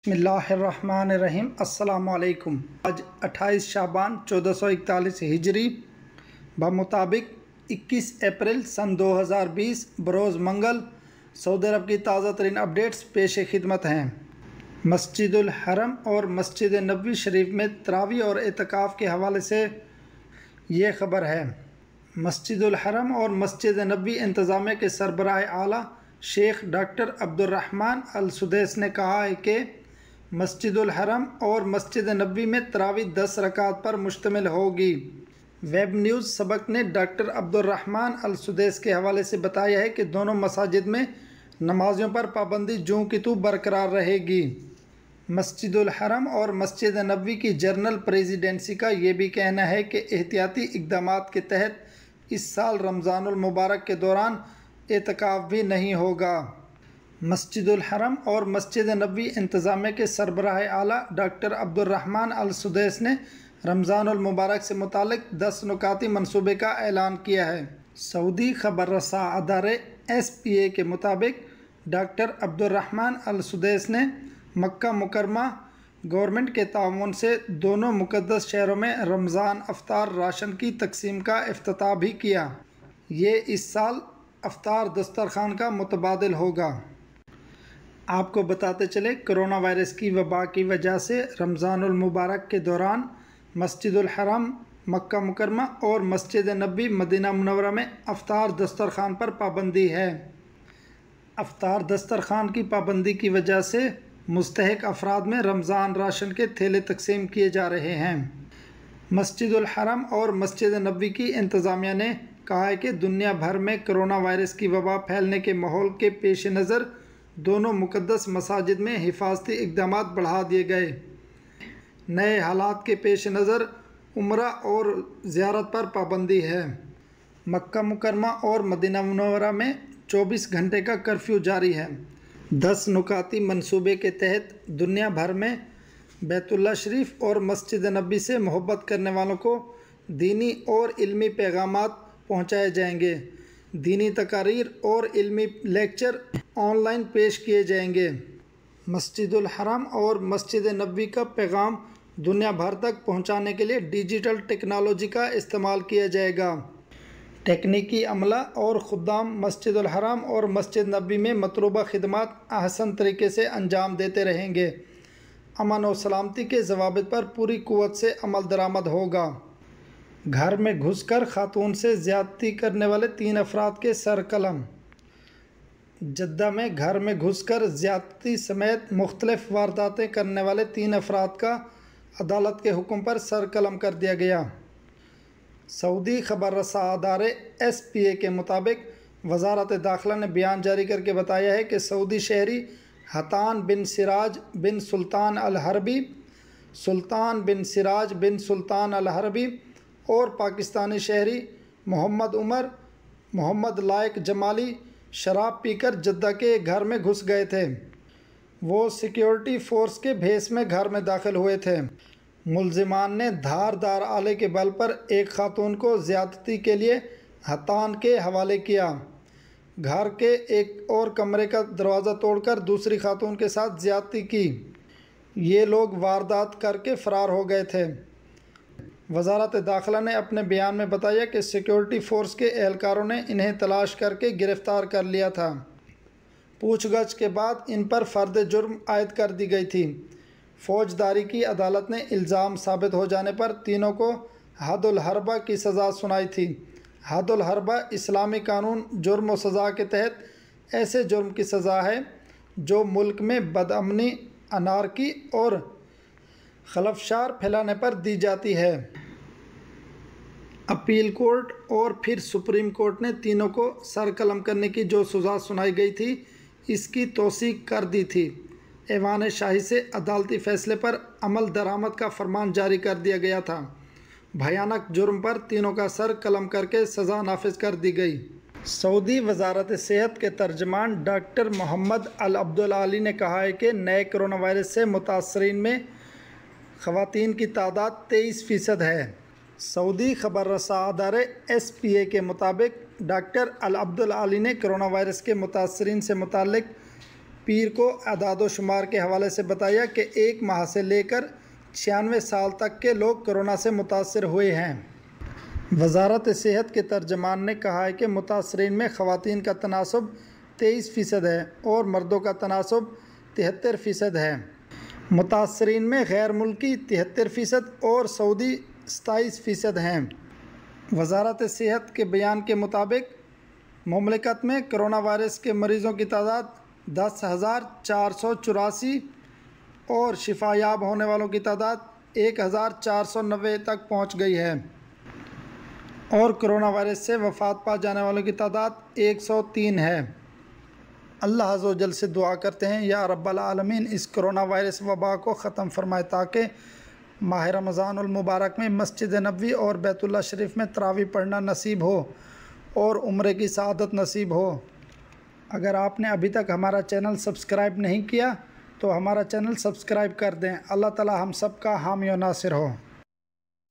बिस्मिल्लाहिर्रहमानिर्रहीम। अस्सलामुअलैकुम। आज 28 शाबान 1441 हिजरी बमुताबिक 21 अप्रैल सन 2020 बरोज़ मंगल सऊदी अरब की ताज़ा तरीन अपडेट्स पेश खिदमत हैं। मस्जिदुल हरम और मस्जिद नबवी शरीफ में तरावी और एतकाफ़ के हवाले से ये ख़बर है। मस्जिदुल हरम और मस्जिद नबवी इंतज़ामिया के सरबराह आला शेख डॉक्टर अब्दुर्रहमान अल सुदैस ने कहा है कि मस्जिदुल हरम और मस्जिद नबवी में तरावी 10 रकात पर मुश्तमिल होगी। वेब न्यूज़ सबक ने डॉक्टर अब्दुर्रहमान अल सुदैस के हवाले से बताया है कि दोनों मसाजिद में नमाज़ों पर पाबंदी जूं की तू बरकरार रहेगी। मस्जिदुल हरम और मस्जिद नबवी की जनरल प्रेसिडेंसी का ये भी कहना है कि एहतियाती इक़दामात के तहत इस साल रमज़ानुल मुबारक के दौरान एतकाफ़ भी नहीं होगा। मस्जिदुल हरम और मस्जिद नबवी इंतज़ामिया के सरबराह आला डॉक्टर अब्दुर्रहमान अल सुदैस ने रमज़ानुल मुबारक से मुतालिक 10 नुकाती मनसूबे का ऐलान किया है। सऊदी खबर रसा अदारे SPA के मुताबिक डॉक्टर अब्दुर्रहमान अल सुदैस ने मक्का मुकरमा गवर्नमेंट के ताउन से दोनों मुक़द्दस शहरों में रमज़ान अफ्तार राशन की तकसीम का इफ्तिताह भी किया। ये इस साल अफ्तार दस्तरखान का मुतबादिल होगा। आपको बताते चले, कोरोना वायरस की वबा की वजह से रमज़ानुल मुबारक के दौरान मस्जिदुल हरम मक्का मुकरमा और मस्जिद नबवी मदीना मुनव्वरा में अफ्तार दस्तरखान पर पाबंदी है। अफ्तार दस्तरखान की पाबंदी की वजह से मुस्तहिक अफराद में रमज़ान राशन के थैले तकसीम किए जा रहे हैं। मस्जिदुल हरम और मस्जिद नबवी की इंतज़ामिया ने कहा है कि दुनिया भर में कोरोना वायरस की वबा फैलने के माहौल के पेश नज़र दोनों मुक़द्दस मसाजिद में हिफाजती इक़दामात बढ़ा दिए गए। नए हालात के पेश नज़र उम्रा और ज़ियारत पर पाबंदी है। मक्का मुकरमा और मदीना मुनव्वरा में 24 घंटे का कर्फ्यू जारी है। 10 नुकाती मनसूबे के तहत दुनिया भर में बैतुल्लाह शरीफ और मस्जिद नबवी से मोहब्बत करने वालों को दीनी और इल्मी पैगामात पहुँचाए जाएंगे। दीनी तकारीर और इल्मी लेक्चर ऑनलाइन पेश किए जाएंगे। मस्जिदुल हरम और मस्जिद नबवी का पैगाम दुनिया भर तक पहुंचाने के लिए डिजिटल टेक्नोलॉजी का इस्तेमाल किया जाएगा। टेक्निकी अमला और खुद्दाम मस्जिदुल हरम और मस्जिद नबवी में मतलूबा खिदमात अहसन तरीके से अंजाम देते रहेंगे। अमन और सलामती के ज़वाबित पर पूरी कुव्वत से अमल दरामद होगा। घर में घुसकर खातून से ज़्यादती करने वाले 3 अफराद के सर कलम। जद्दा में घर में घुसकर ज़्यादती समेत मुख्तलिफ वारदातें करने वाले 3 अफराद का अदालत के हुक्म पर सर कलम कर दिया गया। सऊदी खबर रसा अदारे SPA के मुताबिक वज़ारत दाखिला ने बयान जारी करके बताया है कि सऊदी शहरी हतान बिन सिराज बिन सुल्तान अल हरबी, सुल्तान बिन सिराज बिन सुल्तान अल हरबी और पाकिस्तानी शहरी मोहम्मद उमर मोहम्मद लायक जमाली शराब पीकर जद्दा के घर में घुस गए थे। वो सिक्योरिटी फोर्स के भेस में घर में दाखिल हुए थे। मुल्ज़िमान ने धारदार आले के बल पर एक खातून को ज़्यादती के लिए हतान के हवाले किया। घर के एक और कमरे का दरवाज़ा तोड़कर दूसरी खातून के साथ ज़्यादती की। ये लोग वारदात करके फ़रार हो गए थे। वज़ारत दाखिला ने अपने बयान में बताया कि सिक्योरिटी फ़ोर्स के एहलकारों ने इन्हें तलाश करके गिरफ़्तार कर लिया था। पूछगछ के बाद इन पर फ़र्द जुर्म आयद कर दी गई थी। फ़ौजदारी की अदालत ने इल्ज़ाम साबित हो जाने पर तीनों को हद्दुल हर्बा की सज़ा सुनाई थी। हद्दुल हर्बा इस्लामी कानून जुर्म व सज़ा के तहत ऐसे जुर्म की सज़ा है जो मुल्क में बदअमनी, अनारकी और खलफशार फैलाने पर दी जाती है। अपील कोर्ट और फिर सुप्रीम कोर्ट ने तीनों को सर कलम करने की जो सज़ा सुनाई गई थी इसकी तौसीक कर दी थी। ऐवान शाही से अदालती फ़ैसले पर अमल दरामद का फरमान जारी कर दिया गया था। भयानक जुर्म पर तीनों का सर कलम करके सज़ा नाफिज कर दी गई। सऊदी वज़ारत सेहत के तर्जमान डॉक्टर मोहम्मद अल अब्दुल आली ने कहा है कि नए कोरोना वायरस से मुतासरीन में ख़वातीन की तादाद 23% है। सऊदी खबर रसा अदारे SPA के मुताबिक डॉक्टर अल अब्दुल आली ने कोरोना वायरस के मुतासरीन से मुताल्लिक پیر کو اعداد و شمار کے حوالے سے بتایا کہ 1 ماہ سے لے کر 96 سال تک کے لوگ کرونا سے متاثر ہوئے ہیں۔ وزارت صحت کے ترجمان نے کہا ہے کہ متاثرین میں خواتین کا تناسب 23% ہے اور مردوں کا تناسب 73% ہے۔ متاثرین میں غیر ملکی 73% اور سعودی 27% ہیں۔ وزارت صحت کے بیان کے مطابق مملکت میں کرونا وائرس کے مریضوں کی تعداد 10,484 اور شفا یاب ہونے والوں کی تعداد 1,490 تک پہنچ گئی ہے اور کرونا وائرس سے وفات پا جانے والوں کی تعداد 103 ہے۔ اللہ عز و جل سے دعا کرتے ہیں یا رب العالمین اس کرونا وائرس وبا کو ختم فرمائے تاکہ ماہ رمضان المبارک میں مسجد نبوی اور بیت اللہ شریف میں تراویح پڑھنا نصیب ہو اور عمرے کی سعادت نصیب ہو۔ اگر آپ نے ابھی تک ہمارا چینل سبسکرائب نہیں کیا تو ہمارا چینل سبسکرائب کر دیں۔ اللہ تعالی ہم سب کا حامی و ناصر ہو۔